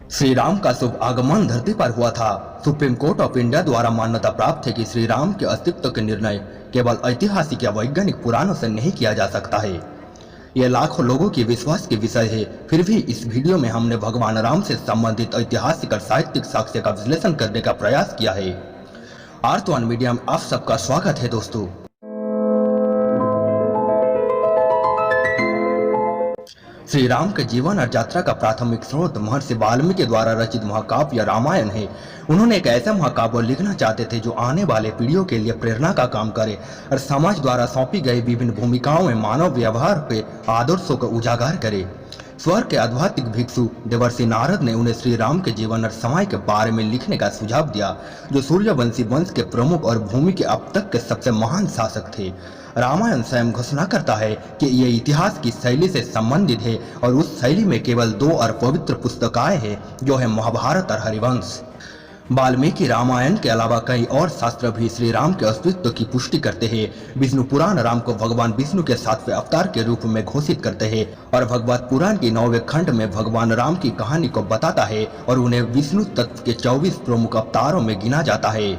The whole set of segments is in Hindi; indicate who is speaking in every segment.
Speaker 1: श्री राम का शुभ आगमन धरती पर हुआ था। सुप्रीम कोर्ट ऑफ इंडिया द्वारा मान्यता प्राप्त है कि श्री राम के अस्तित्व के निर्णय केवल ऐतिहासिक या वैज्ञानिक पुराणों से नहीं किया जा सकता है। यह लाखों लोगों के विश्वास के विषय है। फिर भी इस वीडियो में हमने भगवान राम से संबंधित ऐतिहासिक और साहित्यिक साक्ष्य का विश्लेषण करने का प्रयास किया है। आर्थ1 मीडिया में आप सबका स्वागत है दोस्तों। श्री राम के जीवन और यात्रा का प्राथमिक स्रोत महर्षि वाल्मीकि द्वारा रचित महाकाव्य रामायण है। उन्होंने एक ऐसा महाकाव्य लिखना चाहते थे जो आने वाले पीढ़ियों के लिए प्रेरणा का काम करे और समाज द्वारा सौंपी गई विभिन्न भूमिकाओं में मानव व्यवहार के आदर्शों को उजागर करे। स्वर्ग के आध्यात्मिक भिक्षु देवर्षि नारद ने उन्हें श्री राम के जीवन और समय के बारे में लिखने का सुझाव दिया, जो सूर्यवंशी वंश के प्रमुख और भूमि के अब तक के सबसे महान शासक थे। रामायण स्वयं घोषणा करता है कि ये इतिहास की शैली से संबंधित है और उस शैली में केवल दो और पवित्र पुस्तकाएं हैं, जो है महाभारत और हरिवंश। वाल्मीकि रामायण के अलावा कई और शास्त्र भी श्री राम के अस्तित्व की पुष्टि करते हैं। विष्णु पुराण राम को भगवान विष्णु के 7वें अवतार के रूप में घोषित करते हैं और भगवत पुराण की 9वें खंड में भगवान राम की कहानी को बताता है और उन्हें विष्णु तत्व के 24 प्रमुख अवतारों में गिना जाता है।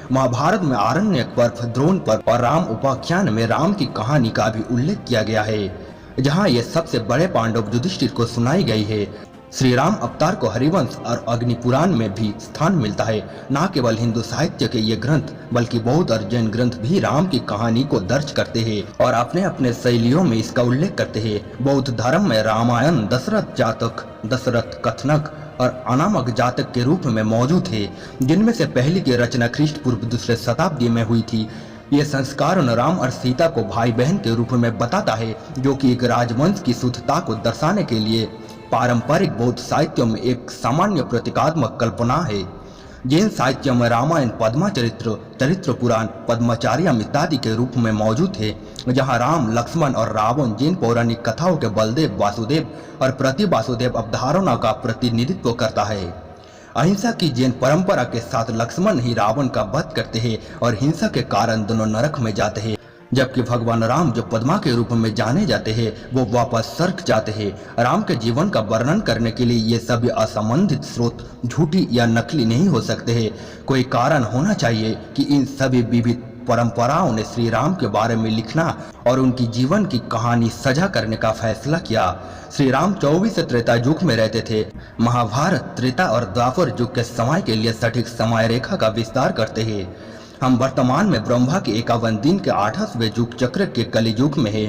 Speaker 1: महाभारत में आरण्यक पर्व, द्रोण पर्व और राम उपाख्यान में राम की कहानी का भी उल्लेख किया गया है, जहाँ ये सबसे बड़े पांडव युधिष्ठिर को सुनाई गई है। श्री राम अवतार को हरिवंश और अग्नि पुराण में भी स्थान मिलता है। न केवल हिंदू साहित्य के ये ग्रंथ बल्कि बौद्ध और जैन ग्रंथ भी राम की कहानी को दर्ज करते हैं और अपने अपने शैलियों में इसका उल्लेख करते हैं। बौद्ध धर्म में रामायण दशरथ जातक, दशरथ कथनक और अनामक जातक के रूप में मौजूद है, जिनमें से पहली की रचना ख्रीष्ट पूर्व 2री शताब्दी में हुई थी। ये संस्कार राम और सीता को भाई बहन के रूप में बताता है, जो कि एक राजवंश की शुद्धता को दर्शाने के लिए पारंपरिक बौद्ध साहित्यों में एक सामान्य प्रतीकात्मक कल्पना है। जैन साहित्य में रामायण पद्मा चरित्र, चरित्र पुराण, पद्माचार्यम इत्यादि के रूप में मौजूद है, जहां राम, लक्ष्मण और रावण जैन पौराणिक कथाओं के बलदेव, वासुदेव और प्रति वासुदेव अवधारणा का प्रतिनिधित्व करता है। अहिंसा की जैन परंपरा के साथ लक्ष्मण ही रावण का वध करते हैं और हिंसा के कारण दोनों नरक में जाते हैं, जबकि भगवान राम जो पद्मा के रूप में जाने जाते हैं वो वापस स्वर्ग जाते हैं। राम के जीवन का वर्णन करने के लिए ये सभी असंबंधित स्रोत झूठी या नकली नहीं हो सकते हैं। कोई कारण होना चाहिए कि इन सभी विविध परंपराओं ने श्री राम के बारे में लिखना और उनकी जीवन की कहानी सजा करने का फैसला किया। श्री राम 24 त्रेता युग में रहते थे। महाभारत त्रेता और द्वापर युग के समय के लिए सटीक समय रेखा का विस्तार करते हैं। हम वर्तमान में ब्रह्मा के 51 दिन के 28वें युग चक्र के कलि युग में है।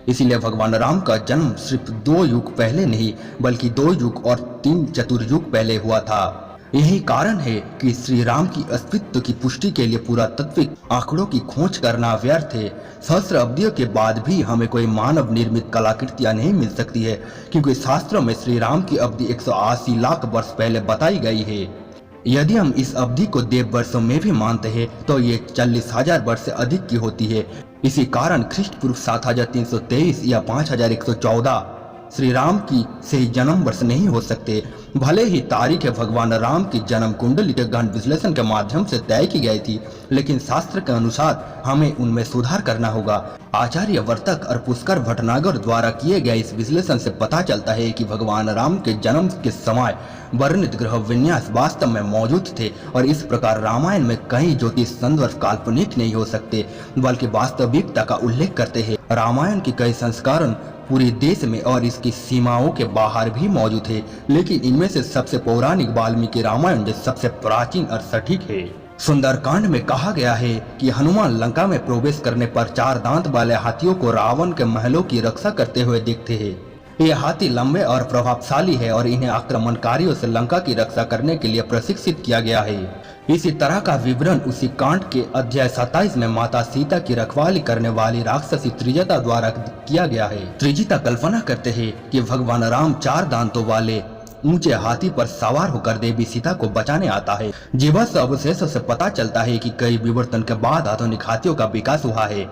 Speaker 1: इसीलिए भगवान राम का जन्म सिर्फ 2 युग पहले नहीं बल्कि 2 युग और 3 चतुर्युग पहले हुआ था। यही कारण है कि श्री राम की अस्तित्व की पुष्टि के लिए पुरातात्विक आंकड़ों की खोज करना व्यर्थ है। सहस्त्र अवधियों के बाद भी हमें कोई मानव निर्मित कलाकृतियां नहीं मिल सकती है, क्योंकि शास्त्रों में श्री राम की अवधि 180 लाख वर्ष पहले बताई गई है। यदि हम इस अवधि को देव वर्षों में भी मानते हैं तो ये 40,000 वर्ष से अधिक की होती है। इसी कारण ख्रीष्ट पूर्व 7323 या 5114 श्री राम की सही जन्म वर्ष नहीं हो सकते। भले ही तारीख भगवान राम की जन्म कुंडली के गहन विश्लेषण के माध्यम से तय की गई थी, लेकिन शास्त्र के अनुसार हमें उनमें सुधार करना होगा। आचार्य वर्तक और पुष्कर भटनागर द्वारा किए गए इस विश्लेषण से पता चलता है कि भगवान राम के जन्म के समय वर्णित ग्रह विन्यास वास्तव में मौजूद थे और इस प्रकार रामायण में कई ज्योतिष संदर्भ काल्पनिक नहीं हो सकते बल्कि वास्तविकता का उल्लेख करते हैं। रामायण की कई संस्करण पूरे देश में और इसकी सीमाओं के बाहर भी मौजूद है, लेकिन इनमें से सबसे पौराणिक वाल्मीकि रामायण जो सबसे प्राचीन और सटीक है। सुंदरकांड में कहा गया है कि हनुमान लंका में प्रवेश करने पर 4 दांत वाले हाथियों को रावण के महलों की रक्षा करते हुए दिखते हैं। ये हाथी लंबे और प्रभावशाली है और इन्हें आक्रमणकारियों से लंका की रक्षा करने के लिए प्रशिक्षित किया गया है। इसी तरह का विवरण उसी कांड के अध्याय 27 में माता सीता की रखवाली करने वाली राक्षसी त्रिजटा द्वारा किया गया है। त्रिजटा कल्पना करते हैं कि भगवान राम 4 दांतों वाले ऊंचे हाथी पर सवार होकर देवी सीता को बचाने आता है। जीवाश्म अवशेषों से पता चलता है कि कई विवर्तन के बाद आधुनिक हाथियों का विकास हुआ है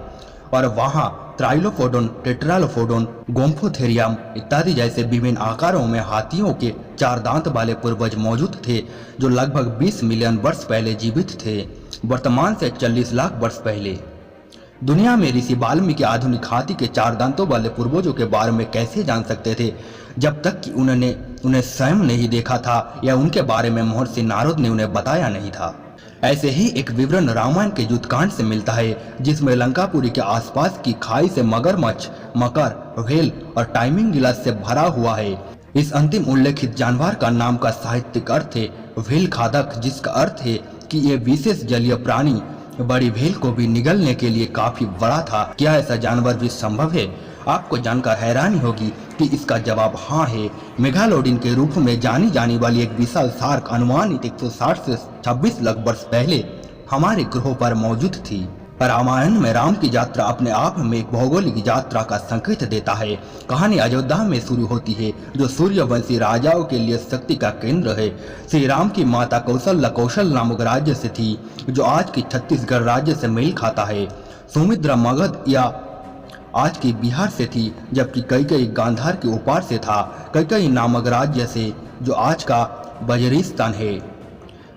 Speaker 1: और वहाँ ट्राइलोफोडोन, टेट्रालोफोडोन, गोम्फोथेरियम इत्यादि जैसे विभिन्न आकारों में हाथियों के 4 दांत वाले पूर्वज मौजूद थे, जो लगभग 20 मिलियन वर्ष पहले जीवित थे, वर्तमान से 40 लाख वर्ष पहले। दुनिया में ऋषि वाल्मीकि आधुनिक हाथी के 4 दांतों वाले पूर्वजों के बारे में कैसे जान सकते थे, जब तक कि उन्होंने उन्हें स्वयं नहीं देखा था या उनके बारे में महर्षि नारद ने उन्हें बताया नहीं था। ऐसे ही एक विवरण रामायण के युद्धकांड से मिलता है, जिसमें लंकापुरी के आसपास की खाई से मगरमच्छ, मकर, व्हेल और टाइमिंग गिलास से भरा हुआ है। इस अंतिम उल्लेखित जानवर का नाम का साहित्यिक अर्थ है व्हेल खादक, जिसका अर्थ है कि ये विशेष जलीय प्राणी बड़ी व्हेल को भी निगलने के लिए काफी बड़ा था। क्या ऐसा जानवर भी संभव है? आपको जानकर हैरानी होगी कि इसका जवाब हाँ है। मेगालोडिन के रूप में जानी जाने वाली एक विशाल शार्क अनुमानित 160 से 26 लाख वर्ष पहले हमारे ग्रहों पर मौजूद थी। रामायण में राम की यात्रा अपने आप में एक भौगोलिक यात्रा का संकेत देता है। कहानी अयोध्या में शुरू होती है, जो सूर्यवंशी राजाओं के लिए शक्ति का केंद्र है। श्री राम की माता कौशल्या कौशल नामक राज्य से थी, जो आज की छत्तीसगढ़ राज्य से मेल खाता है। सुमित्रा मगध या आज की बिहार से थी, जबकि कैकेयी गांधार के ऊपर से था, कैकेयी नामक राज्य से, जो आज का वजीरिस्तान है।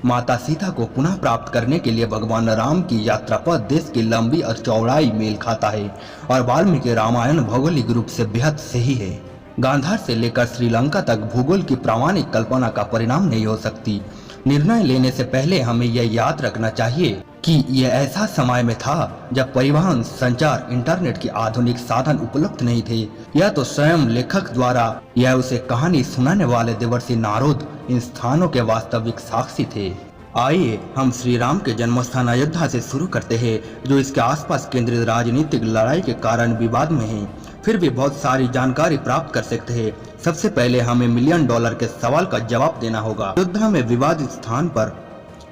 Speaker 1: माता सीता को पुनः प्राप्त करने के लिए भगवान राम की यात्रा पथ देश की लंबी और चौड़ाई मेल खाता है, और वाल्मीकि रामायण भौगोलिक रूप से बेहद सही है। गांधार से लेकर श्रीलंका तक भूगोल की प्रामाणिक कल्पना का परिणाम नहीं हो सकती। निर्णय लेने से पहले हमें यह याद रखना चाहिए कि यह ऐसा समय में था जब परिवहन, संचार, इंटरनेट के आधुनिक साधन उपलब्ध नहीं थे। यह तो स्वयं लेखक द्वारा या उसे कहानी सुनाने वाले देवर्षि नारद इन स्थानों के वास्तविक साक्षी थे। आइए हम श्री राम के जन्मस्थान अयोध्या से शुरू करते हैं, जो इसके आसपास केंद्रित राजनीतिक लड़ाई के कारण विवाद में है, फिर भी बहुत सारी जानकारी प्राप्त कर सकते हैं। सबसे पहले हमें $1 मिलियन के सवाल का जवाब देना होगा। अयोध्या में विवादित स्थान पर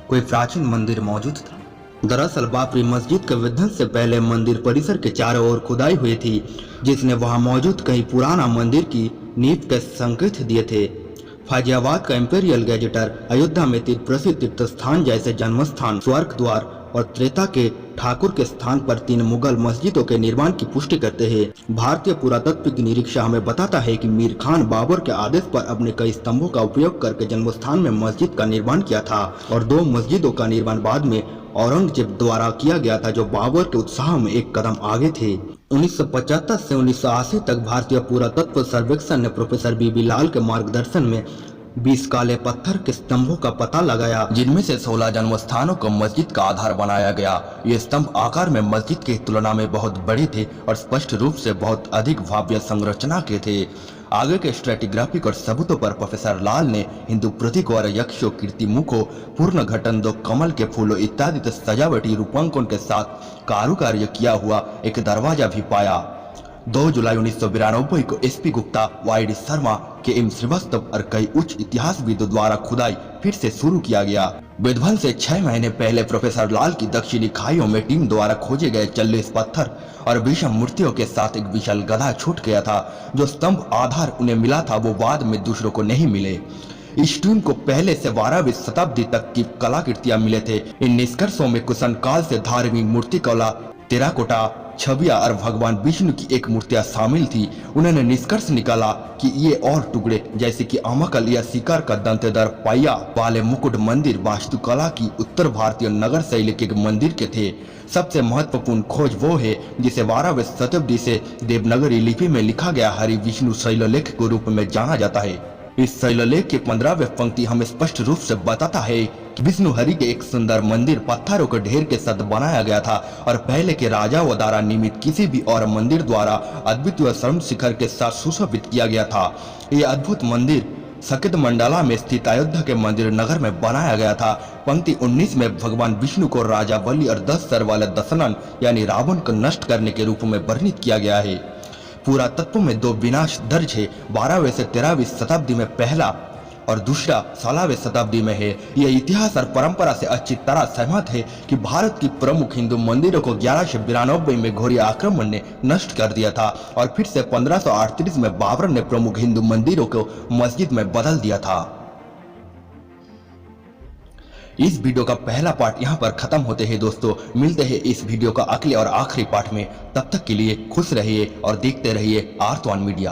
Speaker 1: कोई प्राचीन मंदिर मौजूद था। दरअसल बाबरी मस्जिद के विध्वंस से पहले मंदिर परिसर के चारों ओर खुदाई हुई थी, जिसने वहां मौजूद कई पुराना मंदिर की नींव के संकेत दिए थे। फैजाबाद का इंपीरियल गैजेटर अयोध्या में प्रसिद्ध तीर्थ स्थान जैसे जन्मस्थान, स्वर्ग द्वार और त्रेता के ठाकुर के स्थान पर 3 मुगल मस्जिदों के निर्माण की पुष्टि करते हैं। भारतीय पुरातत्व की निरीक्षा हमें बताता है कि मीर खान बाबर के आदेश पर अपने कई स्तंभों का उपयोग करके जन्मस्थान में मस्जिद का निर्माण किया था, और 2 मस्जिदों का निर्माण बाद में औरंगजेब द्वारा किया गया था, जो बाबर के उत्साह में एक कदम आगे थे। 1975 से 1980 तक भारतीय पुरातत्व सर्वेक्षण ने प्रोफेसर बीबी लाल के मार्गदर्शन में 20 काले पत्थर के स्तंभों का पता लगाया, जिनमें से 16 जन्म स्थानों को मस्जिद का आधार बनाया गया। ये स्तंभ आकार में मस्जिद की तुलना में बहुत बड़े थे और स्पष्ट रूप से बहुत अधिक भव्य संरचना के थे। आगे के स्ट्रेटिग्राफिक और सबूतों पर प्रोफेसर लाल ने हिंदू प्रतीकों और यक्षों, कीर्तिमुखों, पूर्ण घटन, 2 कमल के फूलों इत्यादि सजावटी रूपांकन के साथ कारुकार्य किया हुआ एक दरवाजा भी पाया। 2 जुलाई 1992 को एसपी गुप्ता, वाई.डी. शर्मा, के.एम. श्रीवास्तव और कई उच्च इतिहासविदों द्वारा खुदाई फिर से शुरू किया गया। विध्वंस से 6 महीने पहले प्रोफेसर लाल की दक्षिणी खाइयों में टीम द्वारा खोजे गए 40 पत्थर और विषम मूर्तियों के साथ एक विशाल गधा छूट गया था। जो स्तंभ आधार उन्हें मिला था, वो बाद में दूसरों को नहीं मिले। इस टीम को पहले से 12वीं शताब्दी तक की कलाकृतियां मिले थे। इन निष्कर्षों में कुषाण काल से धार्मिक मूर्तिकला, टेराकोटा छवियां और भगवान विष्णु की एक मूर्तियां शामिल थी। उन्होंने निष्कर्ष निकाला कि ये और टुकड़े जैसे कि अमकल या शिकार का दंतेदार पहिया वाले मुकुट मंदिर वास्तुकला की उत्तर भारतीय नगर शैली के मंदिर के थे। सबसे महत्वपूर्ण खोज वो है जिसे 12वीं शताब्दी से देवनागरी लिपि में लिखा गया हरि विष्णु शैललेख के रूप में जाना जाता है। इस शैललेख की 15वीं पंक्ति हमें स्पष्ट रूप से बताता है कि विष्णु हरि के एक सुंदर मंदिर पत्थरों के ढेर के साथ बनाया गया था और पहले के राजाओं द्वारा निर्मित किसी भी और मंदिर द्वारा अद्वितीय स्वर्ण शिखर के साथ सुशोभित किया गया था। ये अद्भुत मंदिर सकेत मंडला में स्थित अयोध्या के मंदिर नगर में बनाया गया था। पंक्ति 19 में भगवान विष्णु को राजा बलि और 10 सर वाले दशनन यानी रावण को नष्ट करने के रूप में वर्णित किया गया है। पुरातत्व में 2 विनाश दर्ज है। 12वीं से 13वीं शताब्दी में पहला और दूसरा 16वीं शताब्दी में है। यह इतिहास और परंपरा से अच्छी तरह सहमत है कि भारत की प्रमुख हिंदू मंदिरों को 1192 में घोरी आक्रमण ने नष्ट कर दिया था और फिर से 1538 में बाबर ने प्रमुख हिंदू मंदिरों को मस्जिद में बदल दिया था। इस वीडियो का पहला पार्ट यहाँ पर खत्म होते हैं दोस्तों। मिलते हैं इस वीडियो का अगले और आखिरी पार्ट में। तब तक के लिए खुश रहिए और देखते रहिए आर्तवान मीडिया।